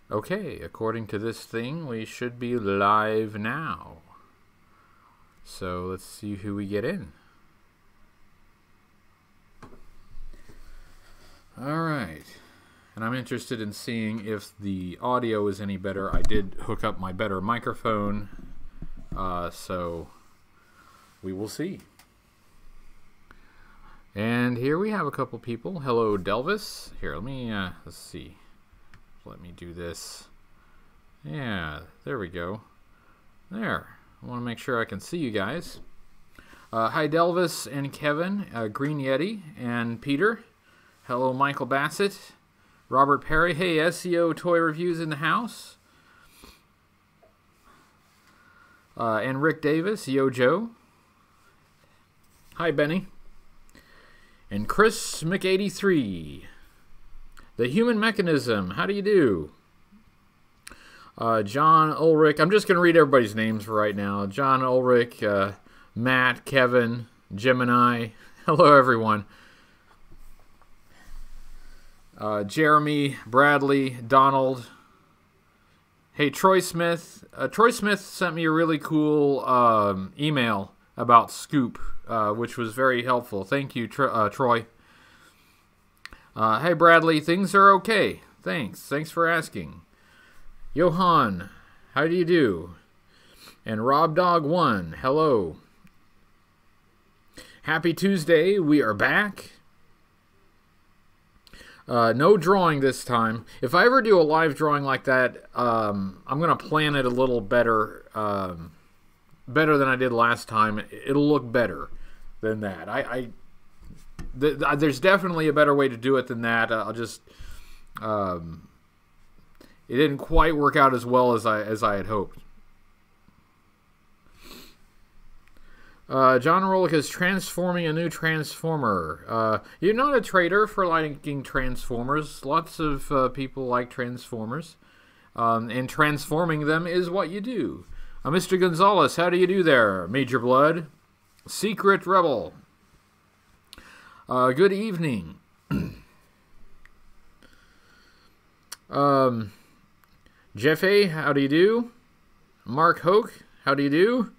Okay, according to this thing, we should be live now. So let's see who we get in. Alright. And I'm interested in seeing if the audio is any better. I did hook up my better microphone, so we will see. And here we have a couple people. Hello, Delvis. Here, let me, let's see. Let me do this. Yeah, there we go. There. I want to make sure I can see you guys. Hi, Delvis and Kevin, Green Yeti, and Peter. Hello, Michael Bassett. Robert Perry. Hey, SEO Toy Reviews in the house. And Rick Davis. Yo, Joe. Hi, Benny. And Chris Mc83. The Human Mechanism. How do you do? John Ulrich. I'm just going to read everybody's names for right now. John Ulrich, Matt, Kevin, Gemini. Hello, everyone. Jeremy, Bradley, Donald. Hey, Troy Smith. Troy Smith sent me a really cool email about Scoop, which was very helpful. Thank you, Troy. Hey, Bradley. Things are okay. Thanks. Thanks for asking. Johan, how do you do? And RobDog1, hello. Happy Tuesday. We are back. No drawing this time. If I ever do a live drawing like that, I'm going to plan it a little better, better than I did last time. It'll look better than that. There's definitely a better way to do it than that. I'll just, it didn't quite work out as well as I had hoped. John Rolick is transforming a new transformer. You're not a trader for liking transformers. Lots of people like transformers. And transforming them is what you do. Mr. Gonzalez, how do you do there? Major Blood. Secret Rebel. Good evening. Jeff A., how do you do? Mark Hoke, how do you do?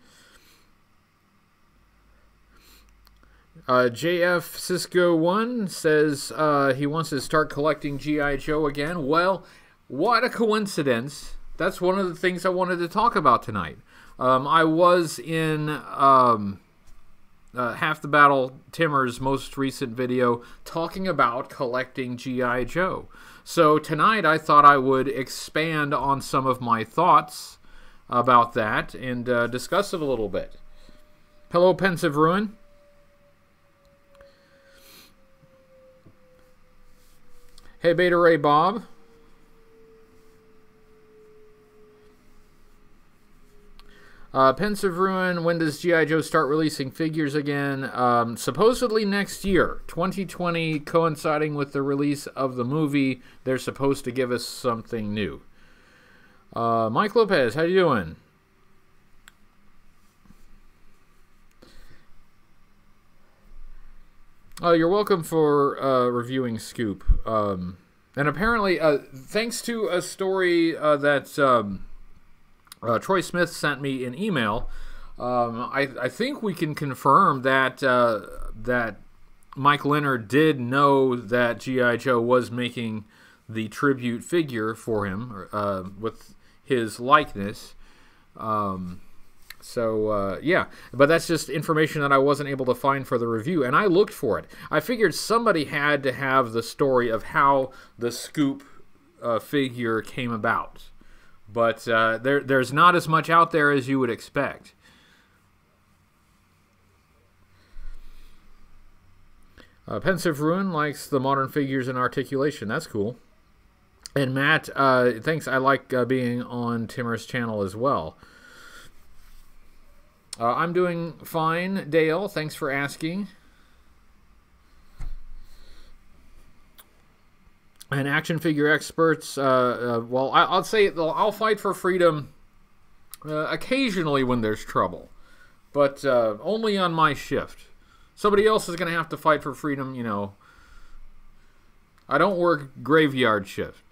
JF Cisco 1 says he wants to start collecting G.I. Joe again. Well, what a coincidence. That's one of the things I wanted to talk about tonight. I was in Half the Battle, Timmer's most recent video, talking about collecting G.I. Joe. So tonight I thought I would expand on some of my thoughts about that and discuss it a little bit. Hello, Pensive Ruin. Hey, Beta Ray Bob. Pensive Ruin, when does G.I. Joe start releasing figures again? Supposedly next year, 2020, coinciding with the release of the movie. They're supposed to give us something new. Mike Lopez, how you doing? Oh, you're welcome for reviewing Scoop. And apparently, thanks to a story that Troy Smith sent me an email, I think we can confirm that that Mike Leonard did know that G.I. Joe was making the tribute figure for him with his likeness. Yeah, but that's just information that I wasn't able to find for the review, and I looked for it. I figured somebody had to have the story of how the Scoop figure came about. But there's not as much out there as you would expect. Pensive Ruin likes the modern figures and articulation. That's cool. And Matt, thanks. I like being on Timmer's channel as well. I'm doing fine, Dale. Thanks for asking. And action figure experts, well, I'll say I'll fight for freedom occasionally when there's trouble, but only on my shift. Somebody else is going to have to fight for freedom, you know. I don't work graveyard shift.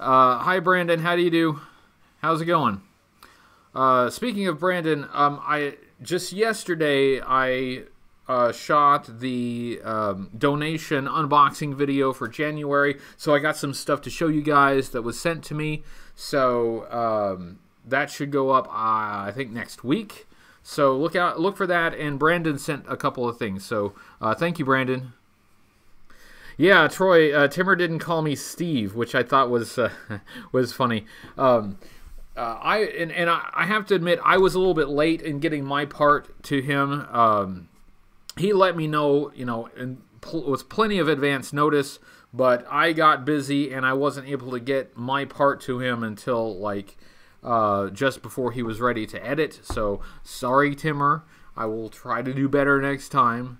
Hi, Brandon. How do you do? How's it going? Speaking of Brandon, I just yesterday I shot the donation unboxing video for January, so I got some stuff to show you guys that was sent to me. So that should go up, I think, next week. So look for that. And Brandon sent a couple of things. So thank you, Brandon. Yeah, Troy. Timmer didn't call me Steve, which I thought was funny. I have to admit, I was a little bit late in getting my part to him. He let me know, with plenty of advance notice, but I got busy and I wasn't able to get my part to him until just before he was ready to edit. So sorry, Timmer. I will try to do better next time.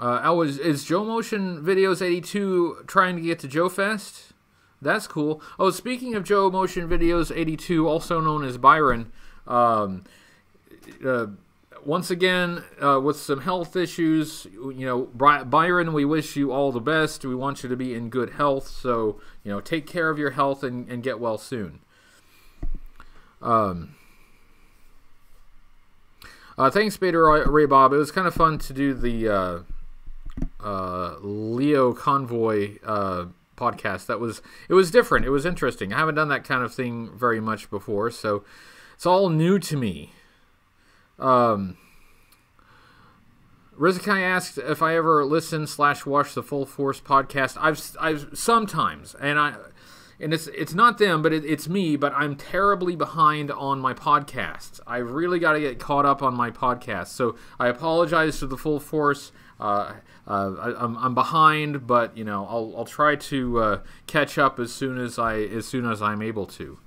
Is Joe Motion Videos 82 trying to get to Joe Fest? That's cool. Oh, speaking of Joe Motion Videos 82, also known as Byron, once again, with some health issues, Byron, we wish you all the best. We want you to be in good health, so, take care of your health and get well soon. Thanks, Beta Ray Bob. It was kind of fun to do the Leo Convoy podcast. It was different. It was interesting. I haven't done that kind of thing very much before, so it's all new to me. Rizakai asked if I ever listen / watch the Full Force podcast. I've sometimes, and it's not them, but it's me. But I'm terribly behind on my podcasts. I really got to get caught up on my podcasts. So I apologize to the Full Force. I'm behind, but I'll try to catch up as soon as I'm able to.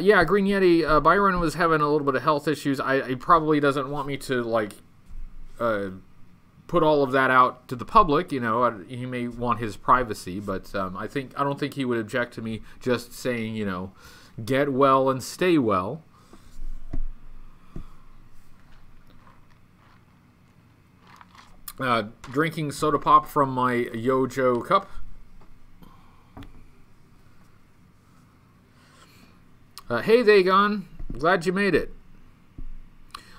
Yeah, Green Yeti. Byron was having a little bit of health issues. He probably doesn't want me to put all of that out to the public. He may want his privacy, but I don't think he would object to me just saying, get well and stay well. Drinking soda pop from my Yojo cup. Hey, Dagon. Glad you made it.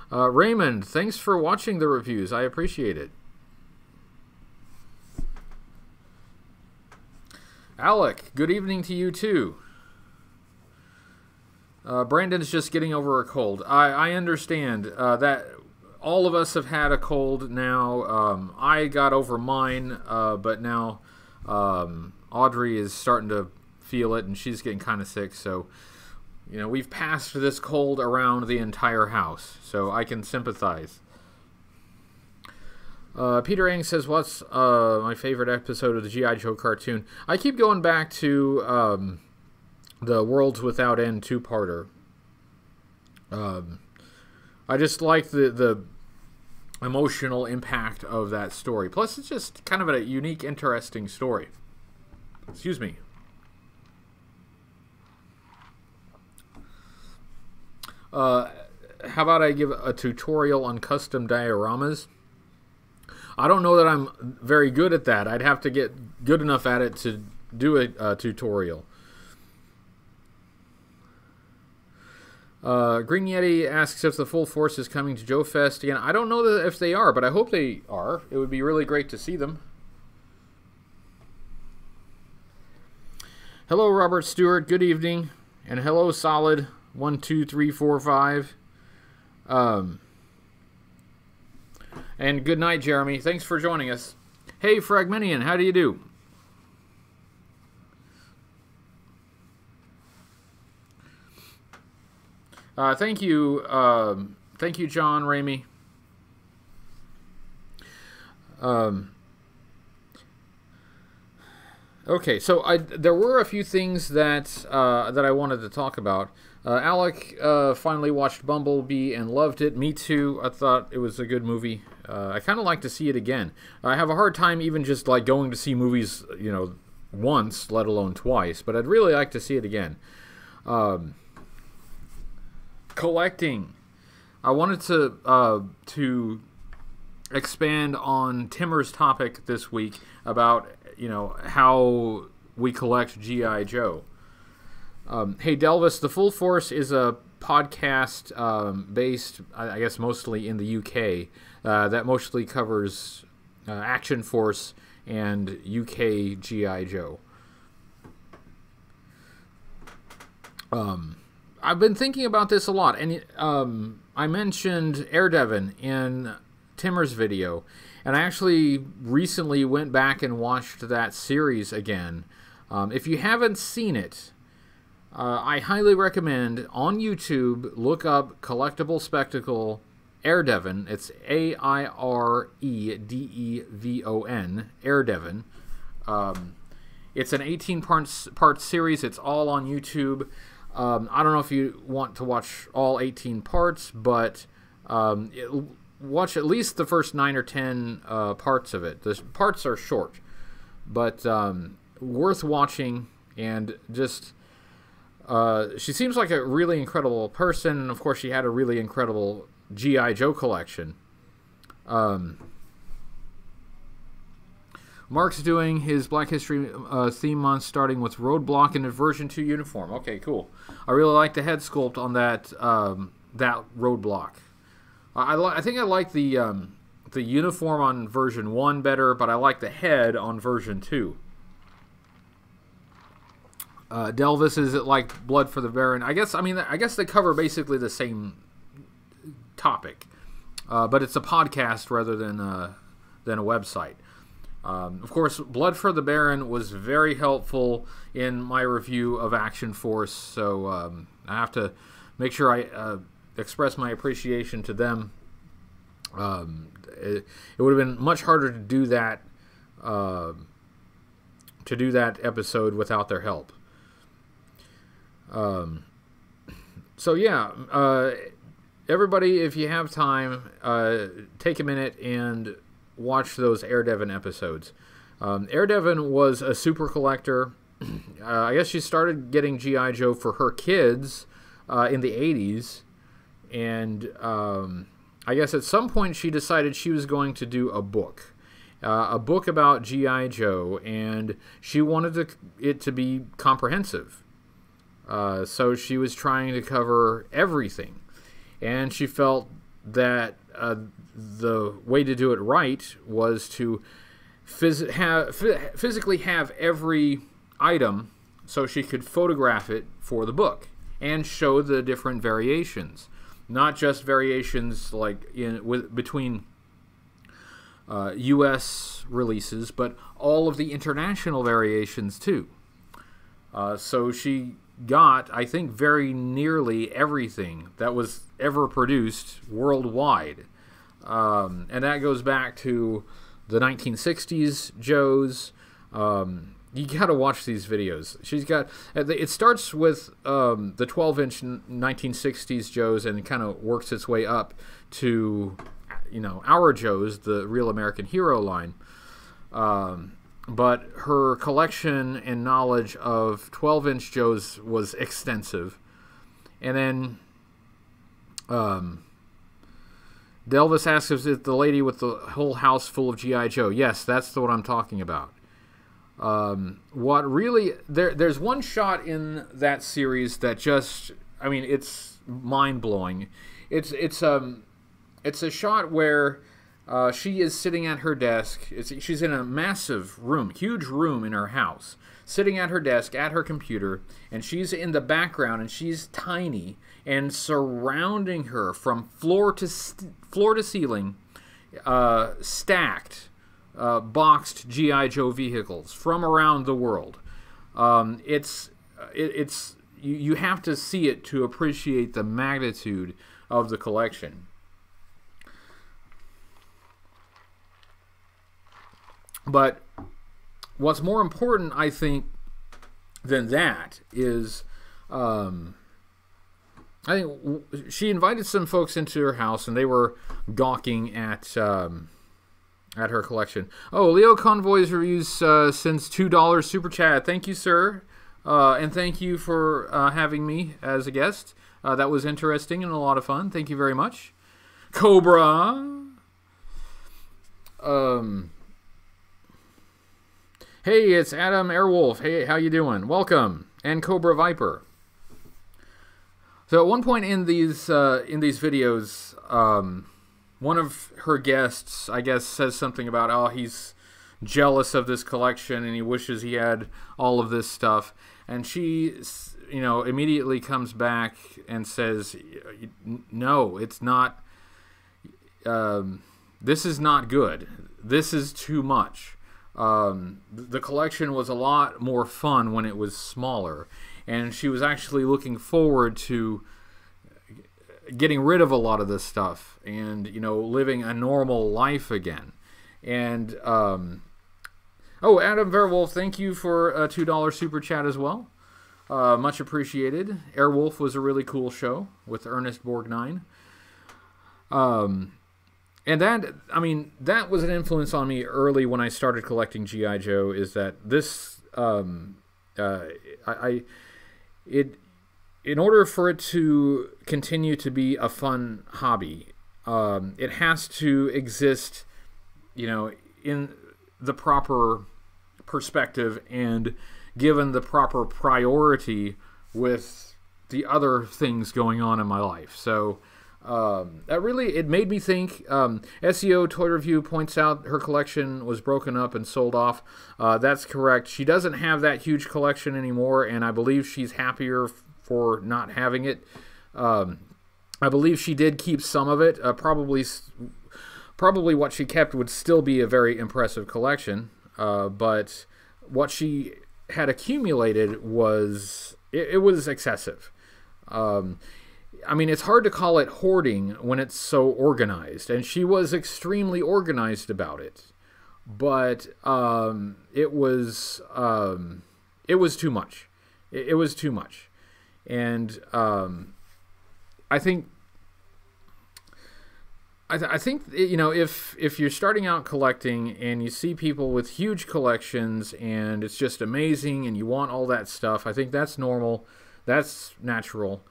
Raymond, thanks for watching the reviews. I appreciate it. Alec, good evening to you too. Brandon's just getting over a cold. I understand that all of us have had a cold now. I got over mine, but now Audrey is starting to feel it, and she's getting kind of sick. So, we've passed this cold around the entire house, so I can sympathize. Peter Ang says, what's my favorite episode of the G.I. Joe cartoon? I keep going back to the Worlds Without End two-parter. I just like the emotional impact of that story. Plus, it's just kind of a unique, interesting story. Excuse me. How about I give a tutorial on custom dioramas? I don't know that I'm very good at that. I'd have to get good enough at it to do a tutorial. Green Yeti asks if the Full Force is coming to Joe Fest again. I don't know if they are, but I hope they are. It would be really great to see them. Hello, Robert Stewart. Good evening. And hello, Solid 1, 2, 3, 4, 5. And good night, Jeremy. Thanks for joining us. Hey, Fragmentian, how do you do? Thank you, John Ramey. Okay, so there were a few things that I wanted to talk about. Alec finally watched Bumblebee and loved it. Me too. I thought it was a good movie. I kind of like to see it again. I have a hard time even just going to see movies, once, let alone twice. But I'd really like to see it again. Collecting. I wanted to expand on Timmer's topic this week about, you know, how we collect G.I. Joe. Hey, Delvis, The Full Force is a podcast based, I guess, mostly in the UK that mostly covers Action Force and UK G.I. Joe. I've been thinking about this a lot, and I mentioned Airdevan in Timmer's video, and I actually recently went back and watched that series again. If you haven't seen it, I highly recommend on YouTube, look up Collectible Spectacle Airdevan. It's Airedevon, Airdevan. It's an 18-part series. It's all on YouTube. I don't know if you want to watch all 18 parts, but watch at least the first 9 or 10 parts of it. The parts are short, but worth watching. And just she seems like a really incredible person, and of course she had a really incredible G.I. Joe collection. Mark's doing his Black History theme month, starting with Roadblock in a version 2 uniform. Okay, cool. I really like the head sculpt on that that Roadblock. I think I like the uniform on version 1 better, but I like the head on version 2. Delvis, is it like Blood for the Baron? I guess they cover basically the same topic, but it's a podcast rather than a website. Of course, Blood for the Baron was very helpful in my review of Action Force, so I have to make sure I express my appreciation to them. It would have been much harder to do that episode without their help. So yeah, everybody, if you have time, take a minute and watch those Airdevan episodes. Airdevan was a super collector. I guess she started getting G.I. Joe for her kids in the 80s, and I guess at some point she decided she was going to do a book about G.I. Joe, and she wanted it to be comprehensive. So she was trying to cover everything, and she felt that the way to do it right was to physically have every item so she could photograph it for the book and show the different variations, not just variations like between U.S. releases, but all of the international variations too. So she got, I think, very nearly everything that was ever produced worldwide. And that goes back to the 1960s Joes. You got to watch these videos. She's got, it starts with the 12-inch 1960s Joes and kind of works its way up to, you know, our Joes, the Real American Hero line. But her collection and knowledge of 12-inch Joes was extensive. And then Delvis asks, is it the lady with the whole house full of G.I. Joe? Yes, that's what I'm talking about. What really... There's one shot in that series that just... I mean, it's mind-blowing. It's a shot where... she is sitting at her desk. She's in a massive room, huge room in her house, sitting at her desk, at her computer, and she's in the background, and she's tiny, and surrounding her from floor to ceiling, stacked, boxed G.I. Joe vehicles from around the world. You have to see it to appreciate the magnitude of the collection. But what's more important, I think, than that is, I think she invited some folks into her house, and they were gawking at her collection. Oh, Leo Convoy's reviews since $2 super chat. Thank you, sir. And thank you for having me as a guest. That was interesting and a lot of fun. Thank you very much. Cobra. Hey, it's Adam Airwolf. Hey, how you doing? Welcome. And Cobra Viper. So at one point in these videos, one of her guests, I guess, says something about, oh, he's jealous of this collection and he wishes he had all of this stuff. And she, immediately comes back and says, no, it's not, this is not good. This is too much. The collection was a lot more fun when it was smaller, and she was actually looking forward to getting rid of a lot of this stuff and, living a normal life again. And, oh, Adam Verwolf, thank you for a $2 super chat as well. Much appreciated. Airwolf was a really cool show with Ernest Borgnine. And that was an influence on me early when I started collecting G.I. Joe, is that this, in order for it to continue to be a fun hobby, it has to exist, in the proper perspective and given the proper priority with the other things going on in my life. So it made me think. SEO Toy Review points out her collection was broken up and sold off. That's correct. She doesn't have that huge collection anymore, and I believe she's happier for not having it. I believe she did keep some of it. Probably what she kept would still be a very impressive collection, but what she had accumulated was excessive. It's hard to call it hoarding when it's so organized, and she was extremely organized about it. But it was too much. It was too much, and I think if you're starting out collecting and you see people with huge collections and it's just amazing and you want all that stuff, I think that's normal, that's natural.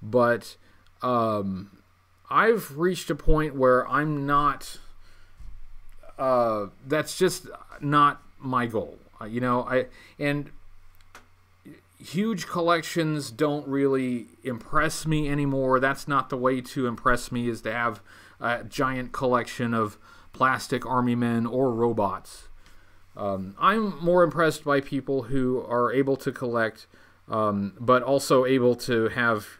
But I've reached a point where I'm not, that's just not my goal. And huge collections don't really impress me anymore. That's not the way to impress me, is to have a giant collection of plastic army men or robots. I'm more impressed by people who are able to collect, but also able to have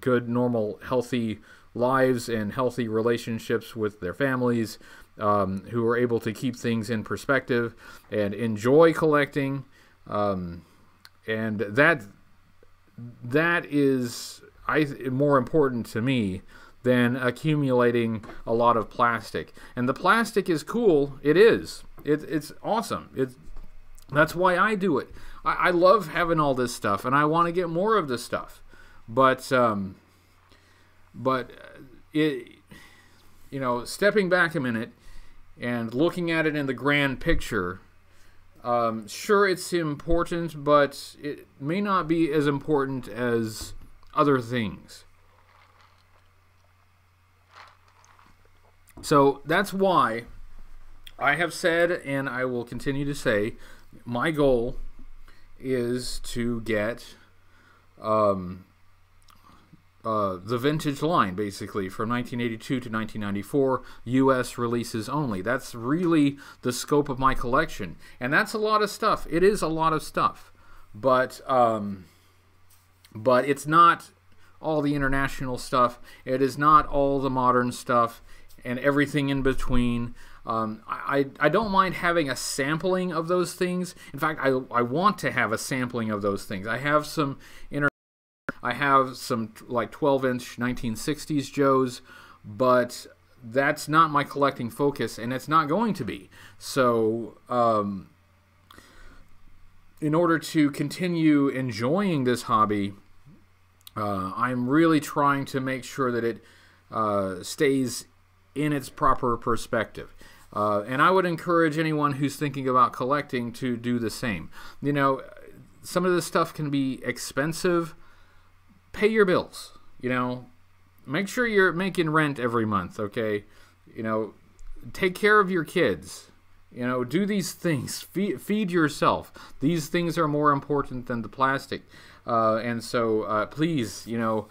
good, normal, healthy lives and healthy relationships with their families, who are able to keep things in perspective and enjoy collecting. And that is more important to me than accumulating a lot of plastic. And the plastic is cool. It is. It's awesome. That's why I do it. I love having all this stuff, and I want to get more of this stuff. But stepping back a minute and looking at it in the grand picture, sure, it's important, but it may not be as important as other things. So that's why I have said, and I will continue to say, my goal is to get the vintage line, basically, from 1982 to 1994, U.S. releases only. That's really the scope of my collection, and that's a lot of stuff. It is a lot of stuff, but it's not all the international stuff. It is not all the modern stuff and everything in between. I don't mind having a sampling of those things. In fact, I want to have a sampling of those things. I have some like 12-inch 1960s Joes, but that's not my collecting focus, and it's not going to be. So in order to continue enjoying this hobby, I'm really trying to make sure that it stays in its proper perspective. And I would encourage anyone who's thinking about collecting to do the same. some of this stuff can be expensive. Pay your bills. You know, make sure you're making rent every month. Okay, you know, take care of your kids. You know, do these things. Feed yourself. These things are more important than the plastic. And so, please, you know,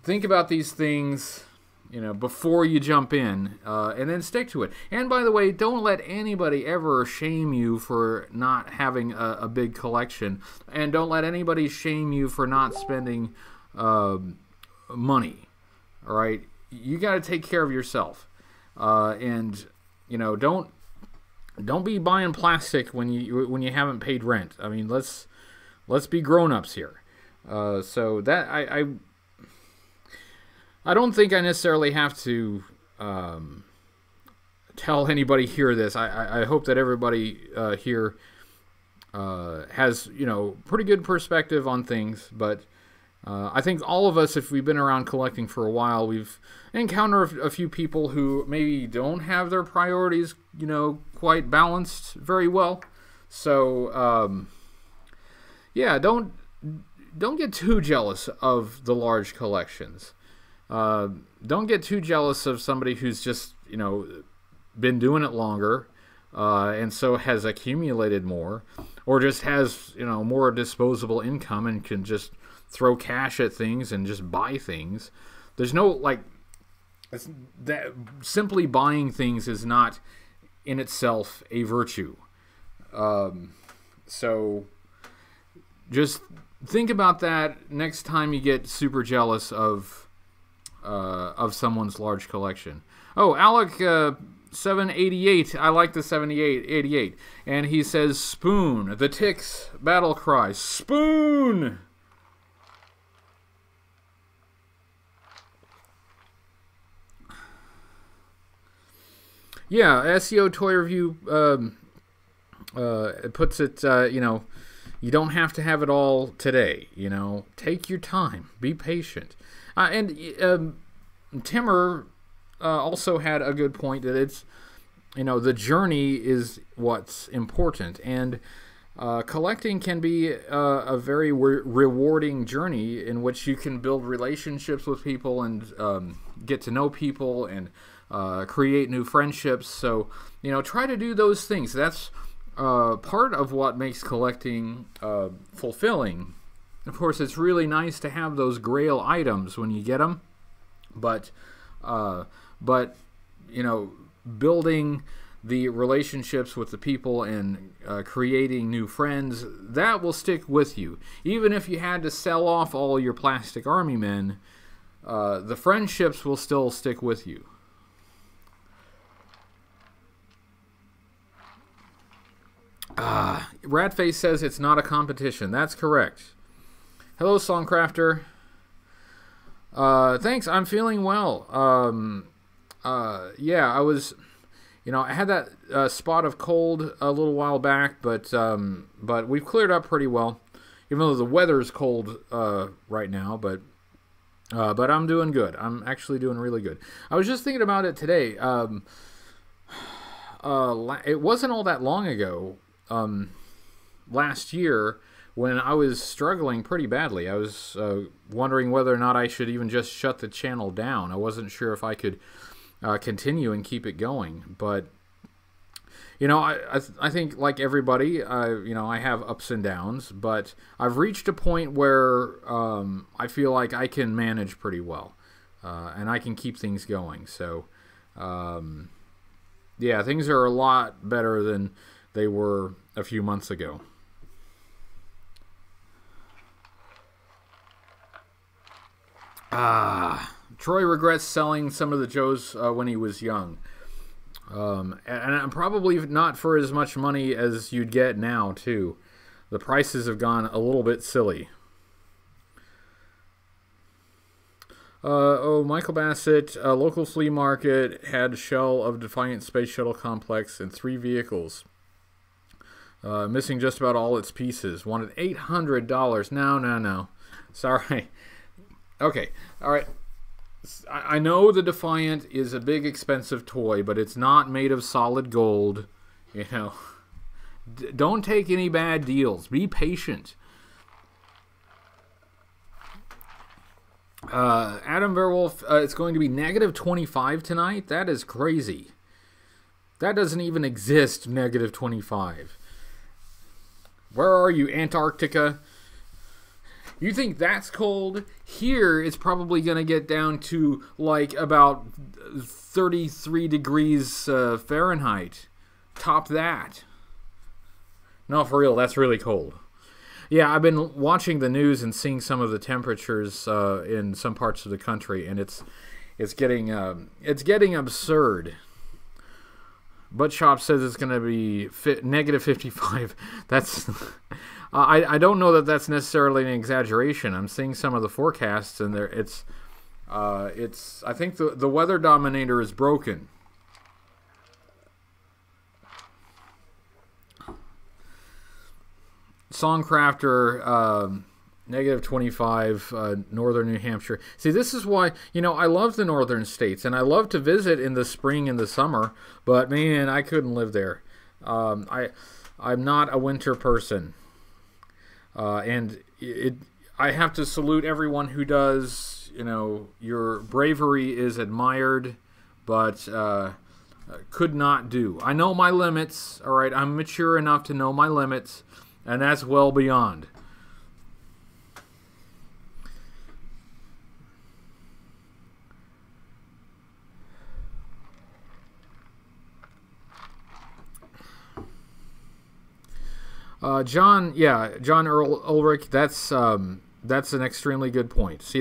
think about these things, you know, before you jump in, and then stick to it. And by the way, don't let anybody ever shame you for not having a big collection. And don't let anybody shame you for not spending money. All right? You got to take care of yourself. And, you know, don't be buying plastic when you haven't paid rent. I mean, let's be grown-ups here. So that I don't think I necessarily have to tell anybody here this. I hope that everybody here has, you know, pretty good perspective on things. But I think all of us, if we've been around collecting for a while, we've encountered a few people who maybe don't have their priorities, you know, quite balanced very well. So yeah, don't get too jealous of the large collections. Don't get too jealous of somebody who's just, you know, been doing it longer, and so has accumulated more, or just has, you know, more disposable income and can just throw cash at things and just buy things. There's no, like, that simply buying things is not in itself a virtue. So just think about that next time you get super jealous of someone's large collection. Oh, Alec 788. I like the 788. And he says, spoon. The Ticks battle cry. Spoon! Yeah, SEO Toy Review puts it, you know, you don't have to have it all today, you know. Take your time. Be patient. And Timmer also had a good point that it's, you know, the journey is what's important. And collecting can be a very rewarding journey in which you can build relationships with people and get to know people and create new friendships. So, you know, try to do those things. That's part of what makes collecting fulfilling. Of course, it's really nice to have those grail items when you get them, but you know, building the relationships with the people and creating new friends, that will stick with you. Even if you had to sell off all your plastic army men, the friendships will still stick with you. Ratface says it's not a competition. That's correct. Hello, Songcrafter. Thanks. I'm feeling well. Yeah, I was, you know, I had that spot of cold a little while back, but we've cleared up pretty well, even though the weather's cold right now. But I'm doing good. I'm actually doing really good. I was just thinking about it today. It wasn't all that long ago. Last year, when I was struggling pretty badly, I was wondering whether or not I should even just shut the channel down. I wasn't sure if I could continue and keep it going. But, you know, I think like everybody, you know, I have ups and downs. But I've reached a point where I feel like I can manage pretty well. And I can keep things going. So, yeah, things are a lot better than they were a few months ago. Troy regrets selling some of the Joes when he was young. And probably not for as much money as you'd get now, too. The prices have gone a little bit silly. Michael Bassett, a local flea market had shell of Defiant Space Shuttle Complex and 3 vehicles. Missing just about all its pieces. Wanted $800. No. Sorry. Okay. All right. I know the Defiant is a big, expensive toy, but it's not made of solid gold. You know, don't take any bad deals. Be patient. Adam Verwolf, it's going to be negative 25 tonight. That is crazy. That doesn't even exist, negative 25. Where are you, Antarctica? You think that's cold? Here, it's probably going to get down to like about 33 degrees Fahrenheit. Top that. No, for real, that's really cold. Yeah, I've been watching the news and seeing some of the temperatures in some parts of the country, and it's getting absurd. Butt Shop says it's going to be negative 55. That's I don't know that that's necessarily an exaggeration. I'm seeing some of the forecasts, and it's I think the weather dominator is broken. Songcrafter, negative 25, northern New Hampshire. See, this is why, I love the northern states, and I love to visit in the spring and the summer, but man, I couldn't live there. I'm not a winter person. And I have to salute everyone who does. Your bravery is admired, but could not do. I know my limits, all right? I'm mature enough to know my limits, and that's well beyond. John Earl Ulrich, that's an extremely good point. See,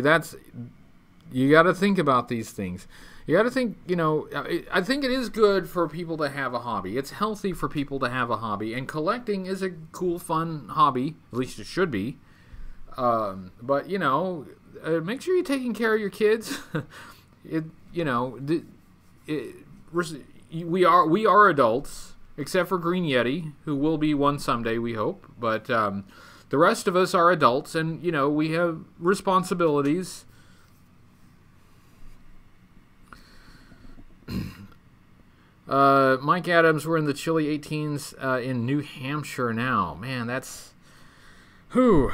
you got to think about these things. You got to think, I think it is good for people to have a hobby. It's healthy for people to have a hobby, and collecting is a cool, fun hobby. At least it should be. But, make sure you're taking care of your kids. We are adults, except for Green Yeti, who will be one someday, we hope. But the rest of us are adults, and, we have responsibilities. Mike Adams, we're in the chilly 18s in New Hampshire now. Man, that's... Whew.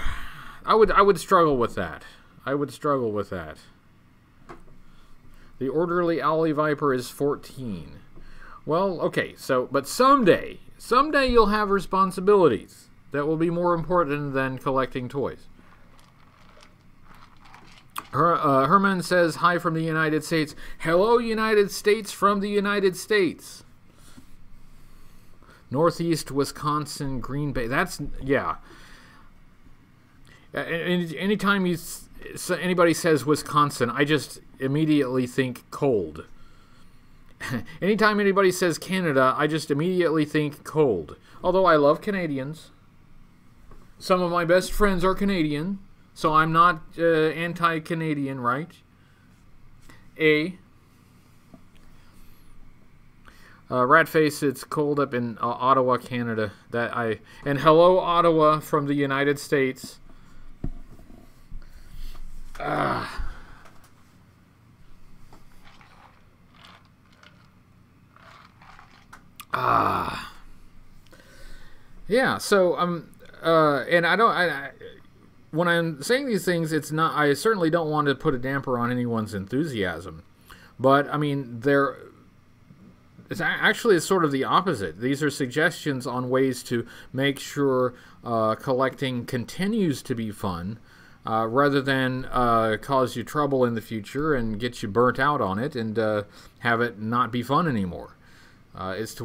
I would struggle with that. The orderly Owly Viper is 14. Well, okay, but someday you'll have responsibilities that will be more important than collecting toys. Herman says, hi from the United States. Hello, United States from the United States. Northeast Wisconsin, Green Bay. That's, yeah. Anytime anybody says Wisconsin, I just immediately think cold. Anytime anybody says Canada, I just immediately think cold. Although I love Canadians. Some of my best friends are Canadian. So I'm not anti-Canadian, right? Ratface, it's cold up in Ottawa, Canada. And hello, Ottawa from the United States. Yeah. So and when I'm saying these things, it's not. I certainly don't want to put a damper on anyone's enthusiasm, but I mean, it's sort of the opposite. These are suggestions on ways to make sure collecting continues to be fun, rather than cause you trouble in the future and get you burnt out on it and have it not be fun anymore. It's a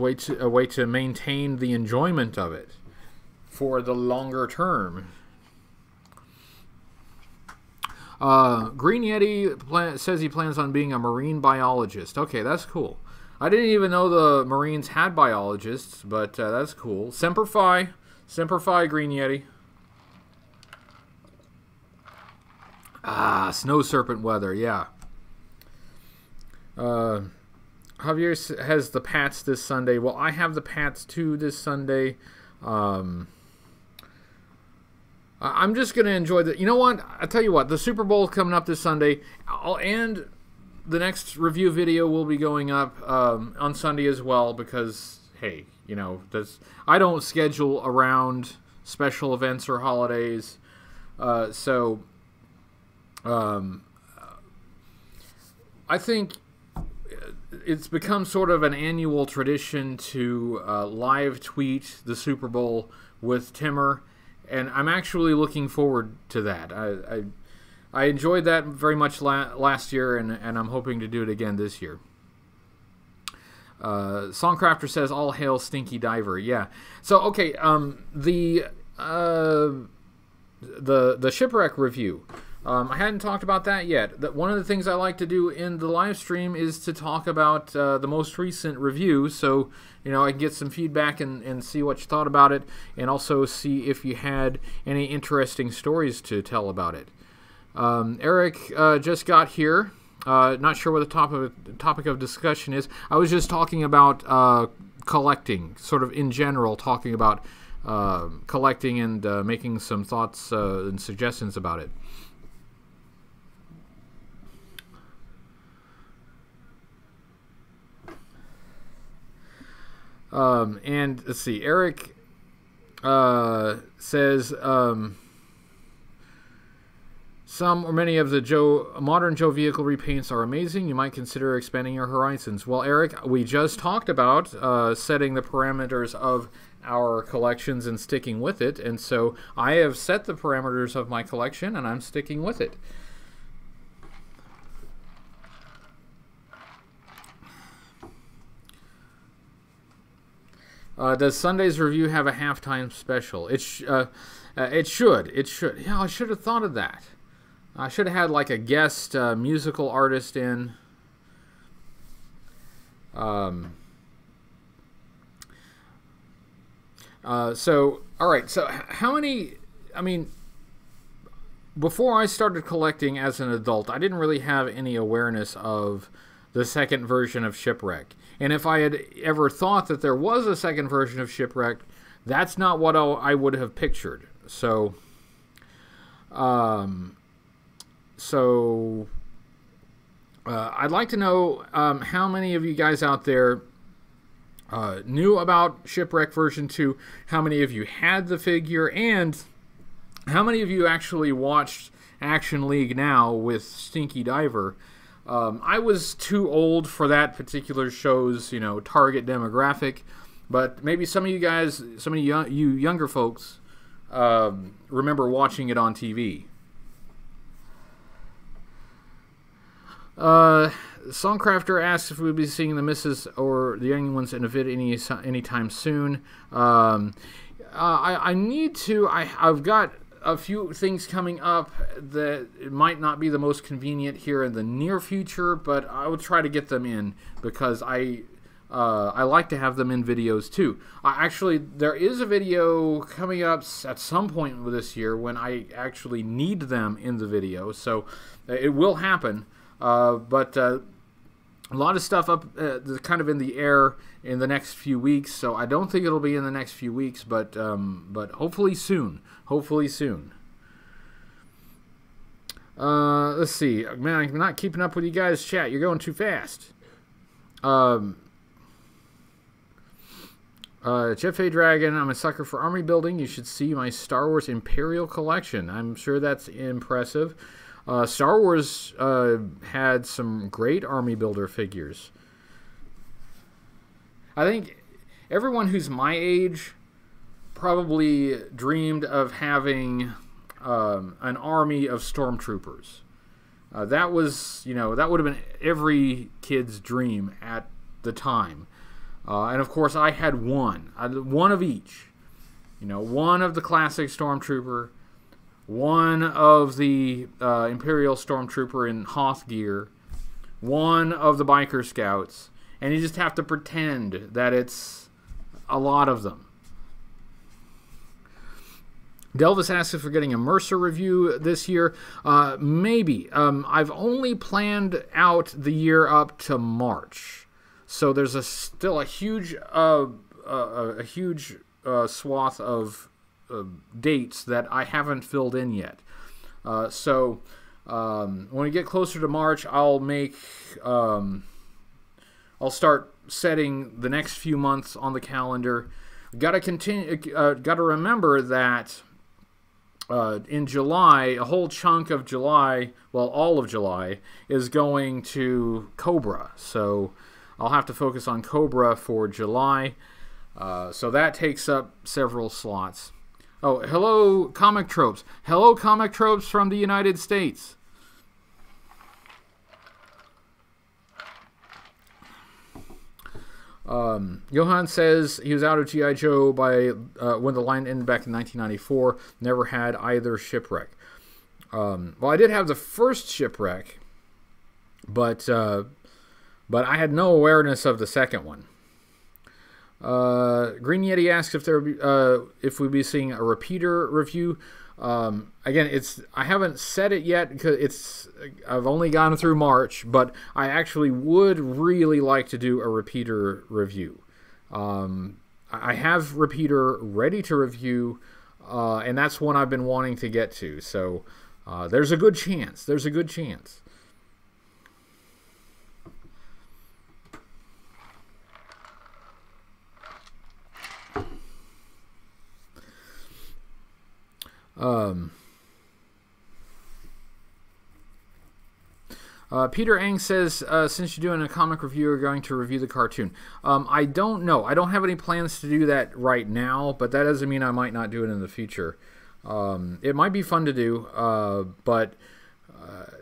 way to maintain the enjoyment of it for the longer term. Green Yeti says he plans on being a marine biologist. Okay, that's cool. I didn't even know the Marines had biologists, but that's cool. Semper Fi. Semper Fi, Green Yeti. Snow serpent weather, yeah. Javier has the Pats this Sunday. Well, I have the Pats too this Sunday. I'm just going to enjoy the... You know what? I'll tell you what. The Super Bowl is coming up this Sunday. And the next review video will be going up on Sunday as well because, hey, I don't schedule around special events or holidays. So I think it's become sort of an annual tradition to live tweet the Super Bowl with Timmer, and I'm actually looking forward to that. I enjoyed that very much last year, and I'm hoping to do it again this year. Songcrafter says, "All hail Stinky Diver." Yeah. So okay, the Shipwreck review. I hadn't talked about that yet. One of the things I like to do in the live stream is to talk about the most recent review, so I can get some feedback and see what you thought about it, and also see if you had any interesting stories to tell about it. Eric just got here. Not sure what the topic of discussion is. I was just talking about collecting, sort of in general, talking about collecting and making some thoughts and suggestions about it. And let's see, Eric says some or many of the modern Joe vehicle repaints are amazing. You might consider expanding your horizons. Well, Eric, we just talked about setting the parameters of our collections and sticking with it, and so I have set the parameters of my collection and I'm sticking with it. Does Sunday's review have a halftime special? It should. Yeah, I should have thought of that. I should have had like a guest musical artist in. So, all right. So, how many? I mean, before I started collecting as an adult, I didn't really have any awareness of the second version of Shipwreck. And if I had ever thought that there was a second version of Shipwreck, that's not what I would have pictured. So, I'd like to know how many of you guys out there knew about Shipwreck version 2, how many of you had the figure, and how many of you actually watched Action League Now with Stinky Diver. I was too old for that particular show's, target demographic, but maybe some of you guys, some of you younger folks, remember watching it on TV. Songcrafter asks if we'll be seeing the misses or the young ones in a vid anytime soon. I need to. I've got a few things coming up that it might not be the most convenient here in the near future, but I will try to get them in because I like to have them in videos too. Actually, there is a video coming up at some point this year when I actually need them in the video, so it will happen. But a lot of stuff up kind of in the air in the next few weeks, so I don't think it'll be in the next few weeks, but hopefully soon. Hopefully soon. Let's see. Man, I'm not keeping up with you guys' chat. You're going too fast. Jeff A. Dragon, I'm a sucker for army building. You should see my Star Wars Imperial collection. I'm sure that's impressive. Star Wars had some great army builder figures. I think everyone who's my age probably dreamed of having an army of stormtroopers. That was, that would have been every kid's dream at the time. And of course, I had one of each. One of the classic stormtrooper, one of the Imperial stormtrooper in Hoth gear, one of the biker scouts, and you just have to pretend that it's a lot of them. Delvis asks if we're getting a Mercer review this year. Maybe. I've only planned out the year up to March, so there's still a huge swath of dates that I haven't filled in yet. So when we get closer to March, I'll start setting the next few months on the calendar. Got to remember that in July, a whole chunk of July, well, all of July, is going to Cobra. So I'll have to focus on Cobra for July. So that takes up several slots. Oh, hello, Comic Tropes. Hello, Comic Tropes from the United States. Johan says he was out of G.I. Joe by when the line ended back in 1994. Never had either Shipwreck. Well, I did have the first Shipwreck, but I had no awareness of the second one. Green Yeti asks if we'd be seeing a repeater review. Again, I haven't said it yet because I've only gone through March, but I actually would really like to do a repeater review. I have repeater ready to review, and that's one I've been wanting to get to. So there's a good chance. There's a good chance. Peter Ang says, since you're doing a comic review, you're going to review the cartoon. I don't know. I don't have any plans to do that right now, but that doesn't mean I might not do it in the future. It might be fun to do, but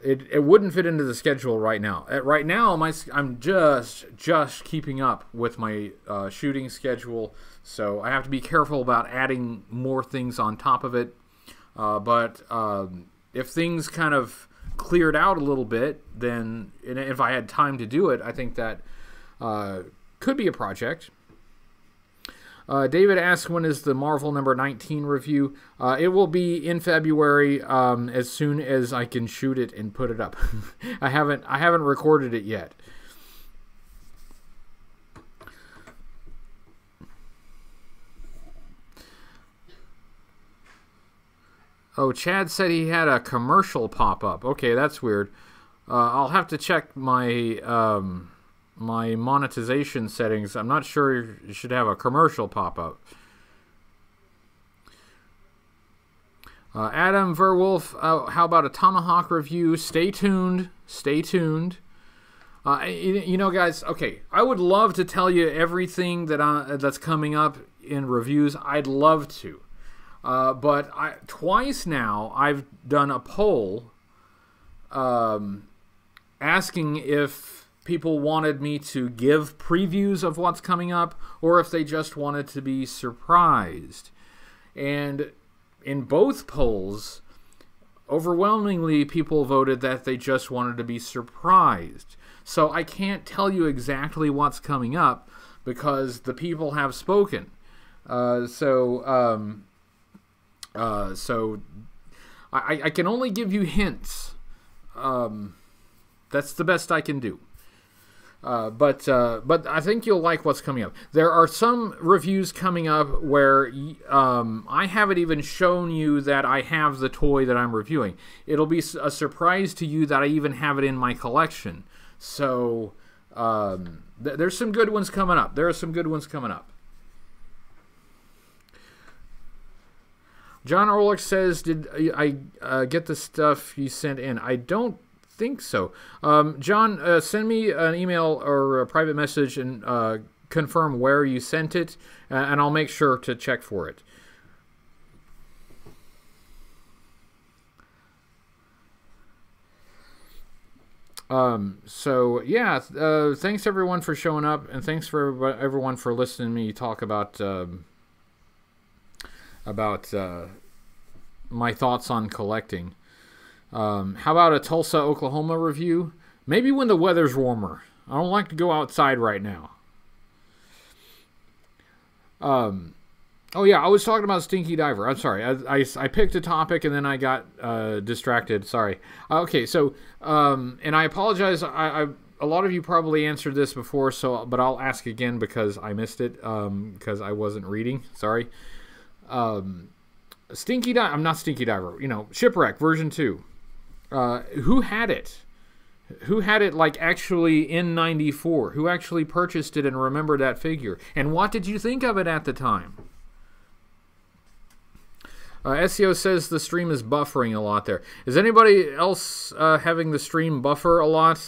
it wouldn't fit into the schedule right now. Right now, I'm just keeping up with my shooting schedule, so I have to be careful about adding more things on top of it. But if things kind of cleared out a little bit, then if I had time to do it, I think that could be a project. David asks, when is the Marvel number 19 review? It will be in February, as soon as I can shoot it and put it up. I haven't recorded it yet. Oh, Chad said he had a commercial pop up. Okay, that's weird. I'll have to check my my monetization settings. I'm not sure you should have a commercial pop up. Adam Verwolf, how about a Tomahawk review? Stay tuned. Stay tuned. You know, guys. Okay, I would love to tell you everything that's coming up in reviews. I'd love to. But twice now I've done a poll asking if people wanted me to give previews of what's coming up or if they just wanted to be surprised. And in both polls, overwhelmingly people voted that they just wanted to be surprised. So I can't tell you exactly what's coming up because the people have spoken. So I can only give you hints. That's the best I can do. But I think you'll like what's coming up. There are some reviews coming up where I haven't even shown you that I have the toy that I'm reviewing. It'll be a surprise to you that I even have it in my collection. So there's some good ones coming up. There are some good ones coming up. John Orlick says, did I get the stuff you sent in? I don't think so. John, send me an email or a private message and confirm where you sent it, and I'll make sure to check for it. So yeah, thanks everyone for showing up, and thanks for everyone for listening to me talk about my thoughts on collecting. How about a Tulsa, Oklahoma review? Maybe when the weather's warmer. I don't like to go outside right now. Oh yeah, I was talking about Stinky Diver. I'm sorry. I picked a topic and then I got distracted. Sorry. Okay, so and I apologize. A lot of you probably answered this before, but I'll ask again because I missed it because I wasn't reading. Sorry. Stinky Diver. I'm not Stinky Diver. You know, Shipwreck version 2. Who had it? Who had it, like, actually in 94? Who actually purchased it and remembered that figure? And what did you think of it at the time? SEO says the stream is buffering a lot there. Is anybody else having the stream buffer a lot?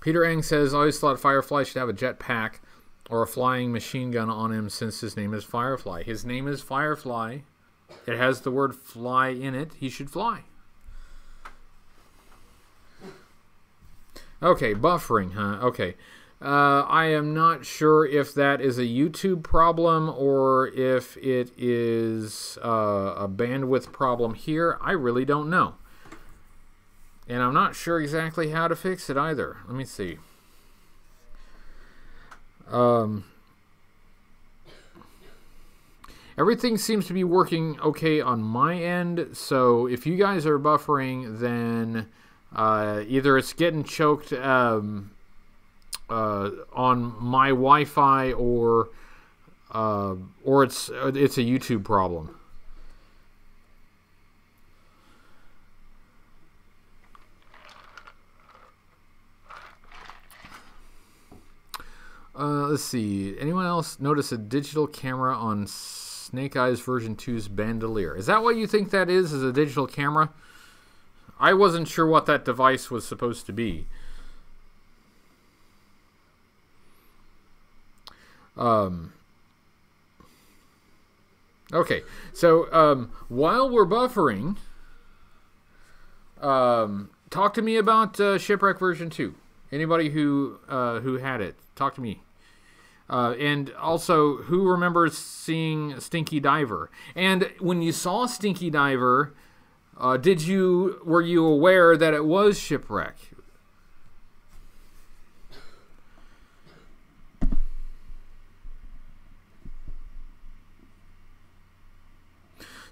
Peter Eng says, I always thought Firefly should have a jetpack or a flying machine gun on him since his name is Firefly. His name is Firefly. It has the word fly in it. He should fly. Okay, buffering, huh? Okay. I am not sure if that is a YouTube problem or if it is a bandwidth problem here. I really don't know. And I'm not sure exactly how to fix it either. Let me see. Everything seems to be working okay on my end. So if you guys are buffering, then either it's getting choked on my Wi-Fi or it's a YouTube problem. Let's see. Anyone else notice a digital camera on Snake Eyes version 2's bandolier? Is that what you think that is a digital camera? I wasn't sure what that device was supposed to be. Okay, so while we're buffering, talk to me about Shipwreck version 2. Anybody who had it, talk to me. And also, who remembers seeing Stinky Diver? And when you saw Stinky Diver, were you aware that it was Shipwreck?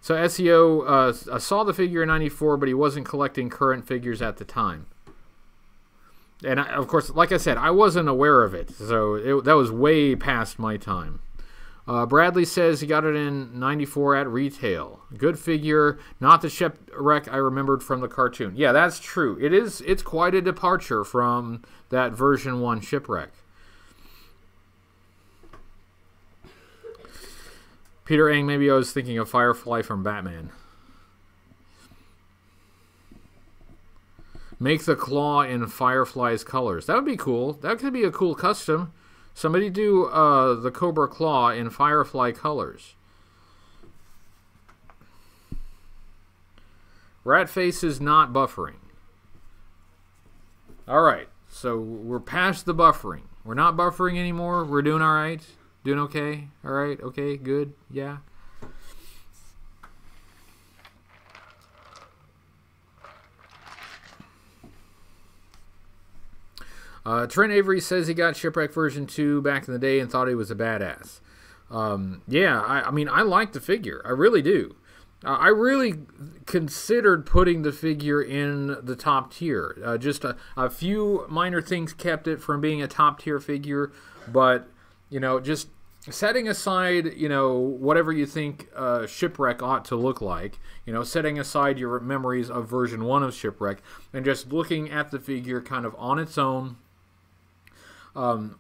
So SEO saw the figure in '94, but he wasn't collecting current figures at the time. And of course, like I said, I wasn't aware of it, so that was way past my time. Bradley says he got it in '94 at retail. Good figure, not the Shipwreck I remembered from the cartoon. Yeah, that's true. It's quite a departure from that version 1 Shipwreck. Peter Eng, maybe I was thinking of Firefly from Batman. Make the claw in Firefly's colors. That would be cool. That could be a cool custom. Somebody do the Cobra Claw in Firefly colors. Ratface is not buffering. Alright, so we're past the buffering. We're not buffering anymore. We're doing alright. Doing okay. Alright, okay, good. Yeah. Trent Avery says he got Shipwreck version 2 back in the day and thought he was a badass. Yeah, I mean, I like the figure. I really do. I really considered putting the figure in the top tier. Just a few minor things kept it from being a top tier figure, but, you know, just setting aside, you know, whatever you think Shipwreck ought to look like, you know, setting aside your memories of version 1 of Shipwreck, and just looking at the figure kind of on its own.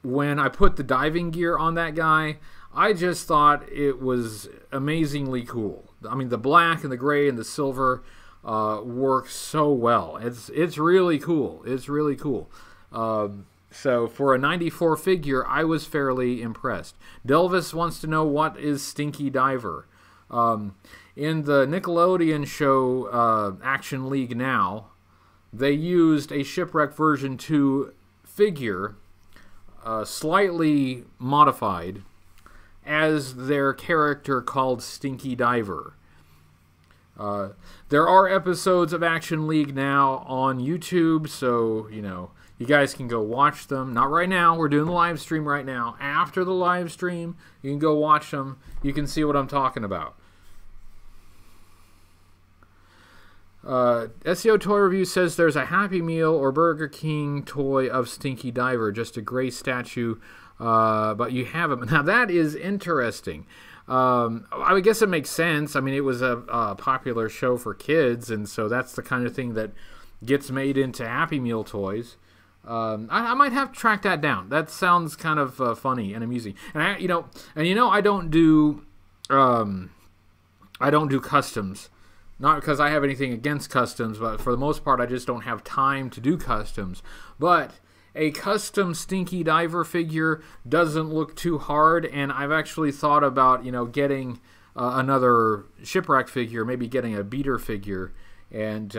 When I put the diving gear on that guy, I just thought it was amazingly cool. I mean, the black and the gray and the silver work so well. It's really cool. It's really cool. So for a '94 figure, I was fairly impressed. Delvis wants to know, what is Stinky Diver? In the Nickelodeon show Action League Now, they used a Shipwreck version 2 figure, slightly modified, as their character called Stinky Diver. There are episodes of Action League Now on YouTube, so, you know, you guys can go watch them. Not right now. We're doing the live stream right now. After the live stream, you can go watch them. You can see what I'm talking about. SEO Toy Review says there's a Happy Meal or Burger King toy of Stinky Diver, just a gray statue, but you have him. Now that is interesting. I guess it makes sense. I mean, it was a popular show for kids, and so that's the kind of thing that gets made into Happy Meal toys. I might have to track that down. That sounds kind of funny and amusing. And I don't do customs. Not because I have anything against customs, but for the most part, I just don't have time to do customs. But a custom Stinky Diver figure doesn't look too hard, and I've actually thought about, getting another Shipwreck figure, maybe getting a beater figure, and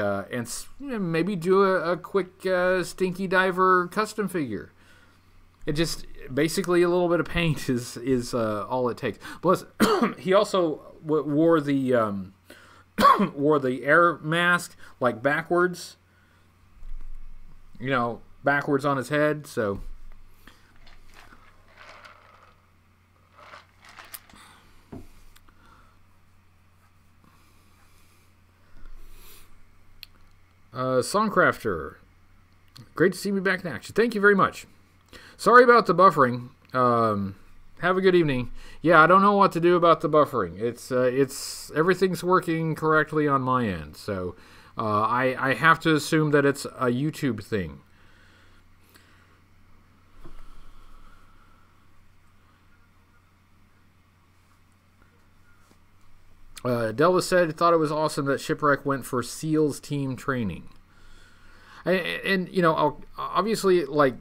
maybe do a quick Stinky Diver custom figure. It just basically a little bit of paint is all it takes. Plus, he also wore the wore the air mask like backwards, backwards on his head. So Songcrafter, great to see me back in action. Thank you very much. Sorry about the buffering. Have a good evening. Yeah, I don't know what to do about the buffering. It's everything's working correctly on my end, so I have to assume that it's a YouTube thing. Delva said thought it was awesome that Shipwreck went for SEALs team training, and obviously, like,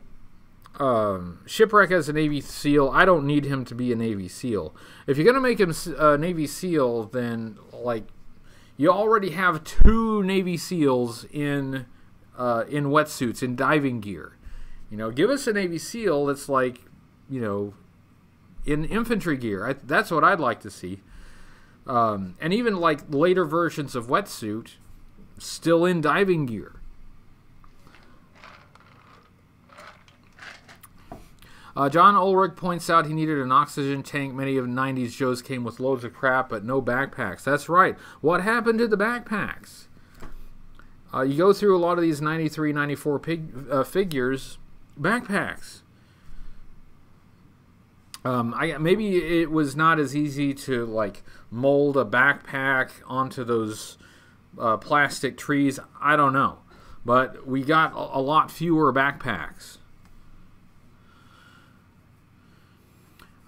Shipwreck as a Navy SEAL, I don't need him to be a Navy SEAL. If you're gonna make him a Navy SEAL, then you already have 2 Navy SEALs in wetsuits, in diving gear. Give us a Navy SEAL that's in infantry gear. That's what I'd like to see. And even later versions of wetsuit, still in diving gear. John Ulrich points out he needed an oxygen tank. Many of the 90s Joes came with loads of crap, but no backpacks. That's right. What happened to the backpacks? You go through a lot of these 93, 94 figures, backpacks. Maybe it was not as easy to mold a backpack onto those plastic trees. I don't know. But we got a lot fewer backpacks.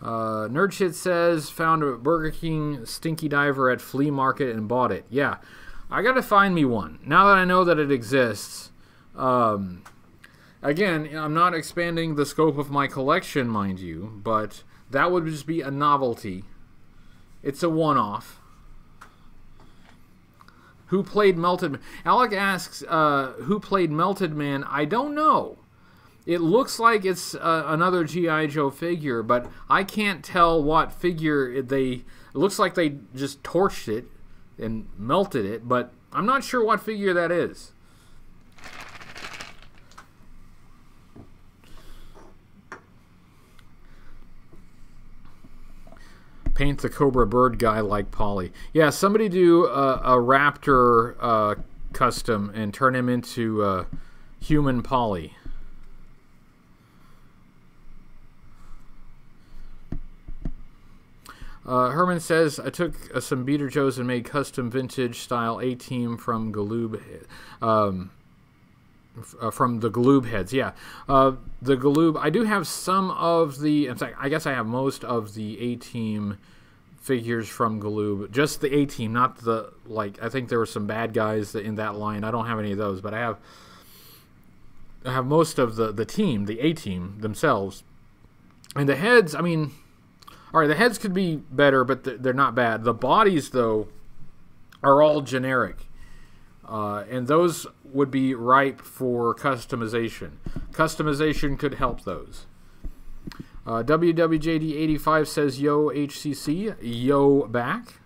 Nerdshit says, found a Burger King Stinky Diver at flea market and bought it. Yeah, I gotta find me one. Now that I know that it exists. Again, I'm not expanding the scope of my collection, mind you, but that would just be a novelty. It's a one-off. Who played Melted Man? Alec asks, who played Melted Man? I don't know. It looks like it's another G.I. Joe figure, but I can't tell what figure it looks like they just torched it and melted it, but I'm not sure what figure that is. Paint the Cobra bird guy like Polly. Yeah, somebody do a raptor custom and turn him into human Polly. Herman says, I took some Beater Joes and made custom vintage style A-Team from Galoob, from the Galoob heads. Yeah, the Galoob. I do have some of the. In fact, I guess I have most of the A-Team figures from Galoob. Just the A-Team, not the I think there were some bad guys in that line. I don't have any of those, but I have most of the team, the A-Team themselves, and the heads. I mean. All right, the heads could be better, but they're not bad. The bodies, though, are all generic. And those would be ripe for customization. Customization could help those. WWJD85 says, yo, HCC. Yo, back.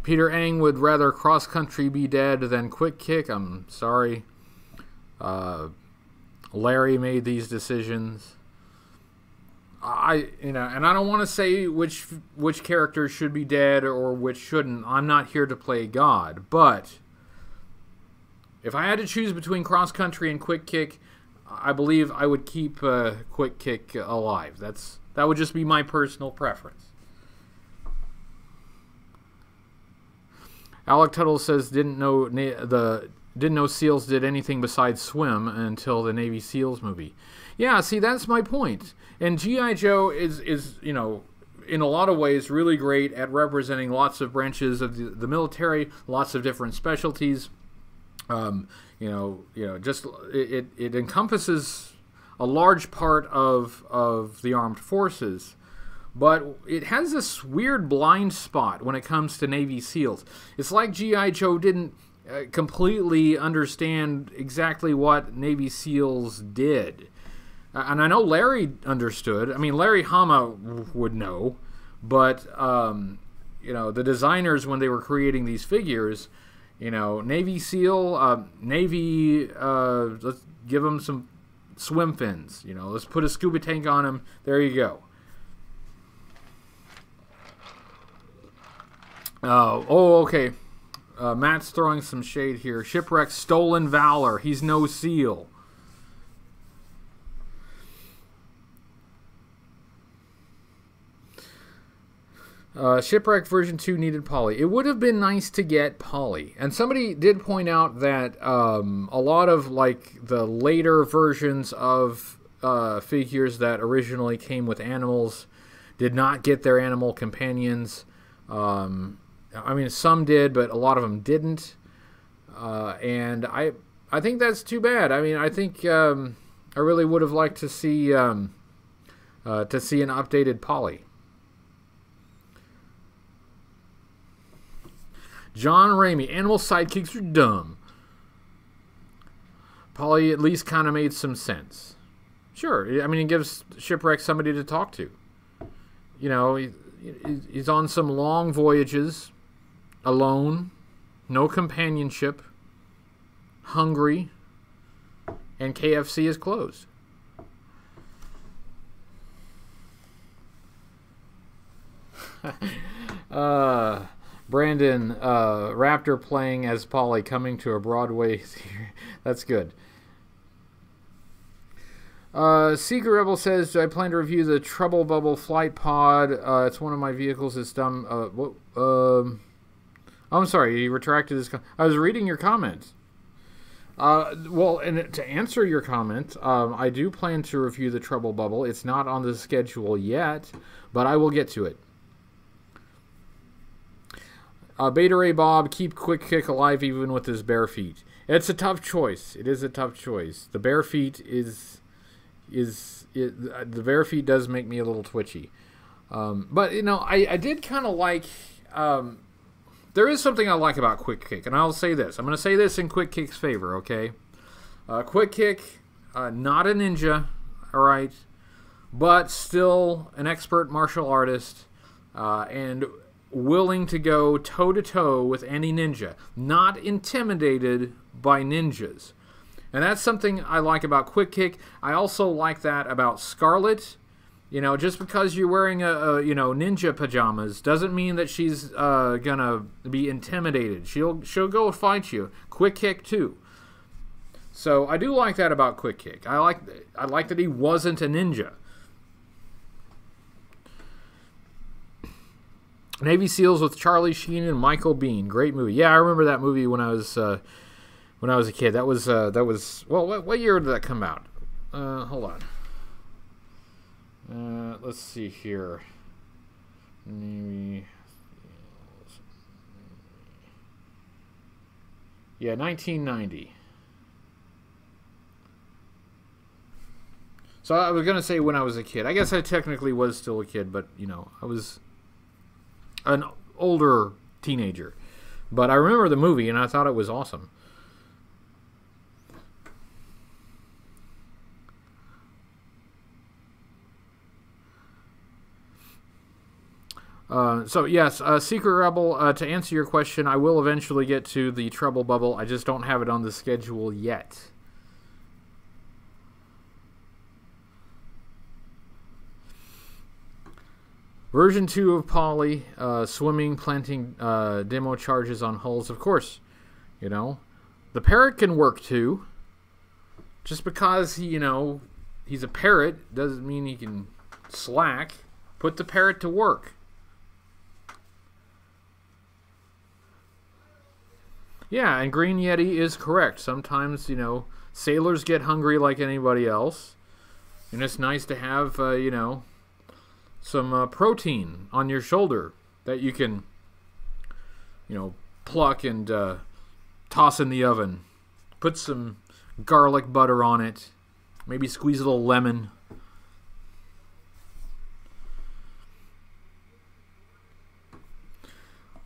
Peter Ang would rather cross-country be dead than quick kick. I'm sorry. Larry made these decisions. and I don't want to say which characters should be dead or which shouldn't. I'm not here to play God, but if I had to choose between Cross Country and Quick Kick, I believe I would keep Quick Kick alive. That would just be my personal preference. Alec Tuttle says didn't know SEALs did anything besides swim until the Navy SEALs movie. Yeah, see, that's my point. And G.I. Joe is in a lot of ways really great at representing lots of branches of the military, lots of different specialties. Just it encompasses a large part of the armed forces. But it has this weird blind spot when it comes to Navy SEALs. It's like G.I. Joe didn't completely understand exactly what Navy SEALs did. And I know Larry understood. I mean, Larry Hama would know. But, the designers, when they were creating these figures, Navy SEAL, let's give them some swim fins. Let's put a scuba tank on them. There you go. Okay. Matt's throwing some shade here. Shipwreck, stolen valor. He's no SEAL. Shipwreck version 2 needed Polly. It would have been nice to get Polly. And somebody did point out that a lot of the later versions of figures that originally came with animals did not get their animal companions. Some did, but a lot of them didn't. And I think that's too bad. I think I really would have liked to see an updated Polly. John Ramey, animal sidekicks are dumb. Polly at least kind of made some sense. Sure, it gives Shipwreck somebody to talk to. He's on some long voyages, alone, no companionship, hungry, and KFC is closed. Brandon, Raptor playing as Polly coming to a Broadway theater. That's good. Secret Rebel says, I plan to review the Trouble Bubble Flight Pod. It's one of my vehicles. It's dumb. I'm sorry, he retracted his I was reading your comment. And to answer your comment, I do plan to review the Trouble Bubble. It's not on the schedule yet, but I will get to it. Beta Ray Bob, keep Quick Kick alive even with his bare feet. It's a tough choice. It is a tough choice. The bare feet the bare feet does make me a little twitchy. But I did kind of like. There is something I like about Quick Kick, and I'll say this. I'm going to say this in Quick Kick's favor, okay? Quick Kick, not a ninja, all right, but still an expert martial artist, and willing to go toe-to-toe with any ninja. Not intimidated by ninjas. And that's something I like about Quick Kick. I also like that about Scarlet. Just because you're wearing a ninja pajamas doesn't mean that she's gonna be intimidated. She'll go fight you. Quick Kick too. So I do like that about Quick Kick. I like that he wasn't a ninja. Navy SEALs with Charlie Sheen and Michael Biehn. Great movie. Yeah, I remember that movie when I was a kid. That was what year did that come out? Hold on. Let's see here. Navy SEALs. Yeah, 1990. So I was going to say when I was a kid. I guess I technically was still a kid, but, I was an older teenager. But I remember the movie, and I thought it was awesome. Yes, Secret Rebel, to answer your question, I will eventually get to the Trouble Bubble. I just don't have it on the schedule yet. Version 2 of Poly, swimming, planting demo charges on hulls. Of course, you know, the parrot can work too. Just because he, you know, he's a parrot doesn't mean he can slack. Put the parrot to work. Yeah, and Green Yeti is correct. Sometimes, you know, sailors get hungry like anybody else. And it's nice to have, you know, some protein on your shoulder that you can, you know, pluck and toss in the oven. Put some garlic butter on it. Maybe squeeze a little lemon.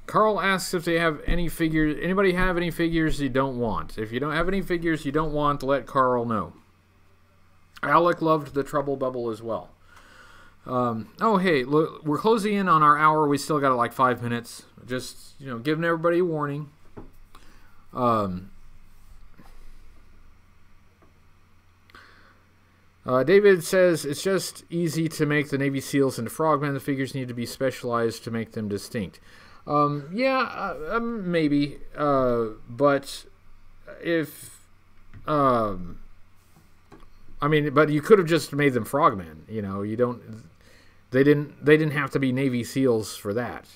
Carl asks if they have any figures. Anybody have any figures you don't want? If you don't have any figures you don't want, let Carl know. Alec loved the Trouble Bubble as well. Oh, hey, look, we're closing in on our hour. We still got like 5 minutes. Just, you know, giving everybody a warning. David says it's just easy to make the Navy SEALs and Frogmen. The figures need to be specialized to make them distinct. Yeah, maybe. But if... I mean, but you could have just made them Frogmen. You know, you don't... They didn't have to be Navy SEALs for that.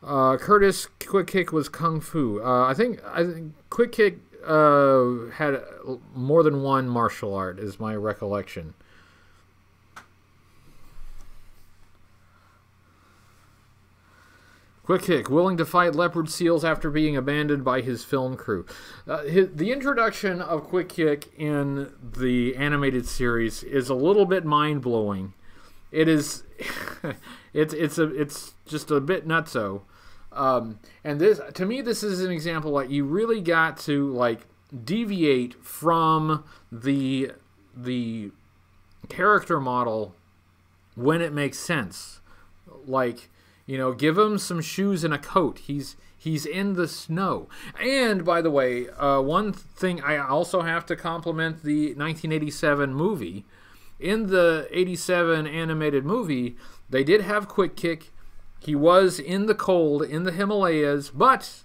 Curtis, Quick Kick was Kung Fu. I think Quick Kick had more than one martial art, is my recollection. Quick Kick, willing to fight leopard seals after being abandoned by his film crew. The introduction of Quick Kick in the animated series is a little bit mind-blowing. It is, it's just a bit nutso. And this, to me, this is an example like you really got to like deviate from the character model when it makes sense. Like, you know, give him some shoes and a coat. He's in the snow. And by the way, one thing I also have to compliment the 1987 movie. In the 87 animated movie, they did have Quick Kick. He was in the cold in the Himalayas, but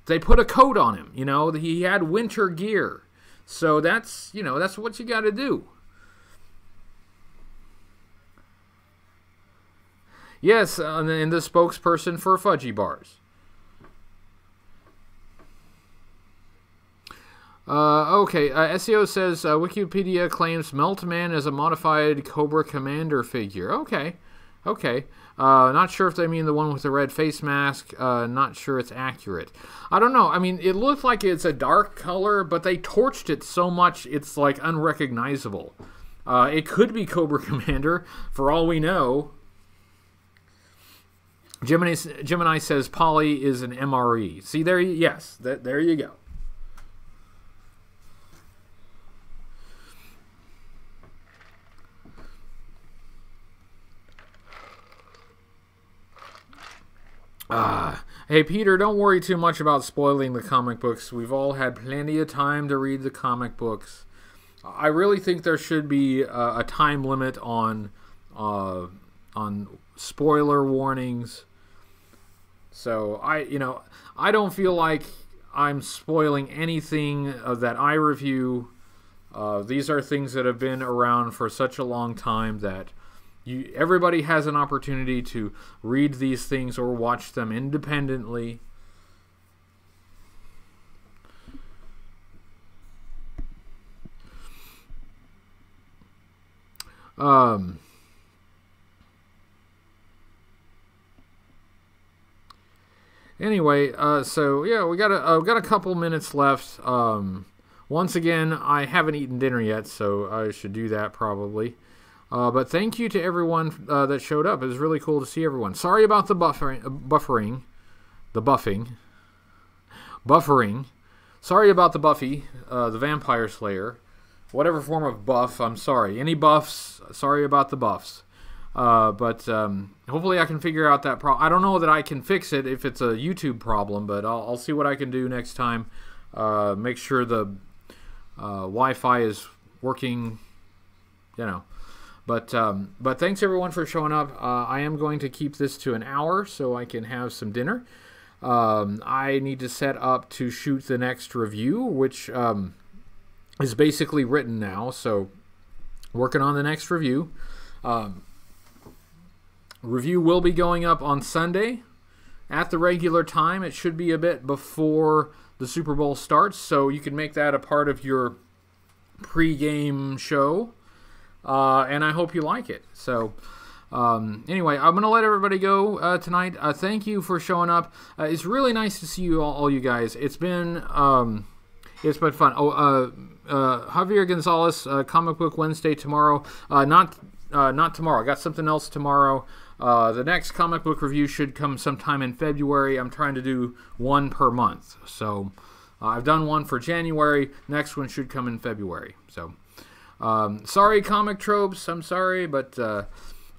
they put a coat on him. You know, he had winter gear. So that's, you know, that's what you got to do. Yes, and the spokesperson for Fudgy Bars. Okay, SEO says Wikipedia claims Meltman is a modified Cobra Commander figure. Okay. Not sure if they mean the one with the red face mask. Not sure it's accurate. I don't know. I mean, it looked like it's a dark color, but they torched it so much it's like unrecognizable. It could be Cobra Commander for all we know. Gemini says Poly is an MRE. See, there you go. Hey, Peter, don't worry too much about spoiling the comic books. We've all had plenty of time to read the comic books. I really think there should be a time limit on spoiler warnings. So I don't feel like I'm spoiling anything that I review. These are things that have been around for such a long time that everybody has an opportunity to read these things or watch them independently. Anyway, so yeah, we got a couple minutes left. Once again, I haven't eaten dinner yet, so I should do that probably. But thank you to everyone that showed up. It was really cool to see everyone. Sorry about the buffering. Sorry about the Buffy, the Vampire Slayer. Whatever form of buff, I'm sorry. Any buffs, sorry about the buffs. But hopefully I can figure out that problem. I don't know that I can fix it if it's a YouTube problem, but I'll see what I can do next time. Make sure the Wi-Fi is working, you know. But thanks everyone for showing up. I am going to keep this to an hour so I can have some dinner. I need to set up to shoot the next review, which is basically written now. So working on the next review. Review will be going up on Sunday at the regular time. It should be a bit before the Super Bowl starts, so you can make that a part of your pre-game show. And I hope you like it. So anyway, I'm going to let everybody go tonight. Thank you for showing up. It's really nice to see you all you guys. It's been fun. Oh, Javier Gonzalez, Comic Book Wednesday tomorrow. Not tomorrow. I got something else tomorrow. The next comic book review should come sometime in February. I'm trying to do one per month. So I've done one for January. Next one should come in February. So sorry, Comic Tropes. I'm sorry, but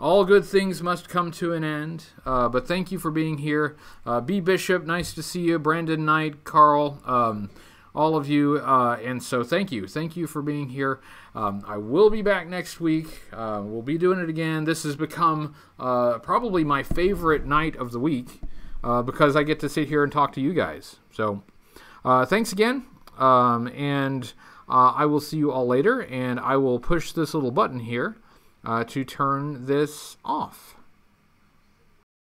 all good things must come to an end. But thank you for being here. B. Bishop, nice to see you. Brandon Knight, Carl, all of you. And so thank you. Thank you for being here. I will be back next week. We'll be doing it again. This has become probably my favorite night of the week because I get to sit here and talk to you guys. So thanks again. And I will see you all later. And I will push this little button here to turn this off.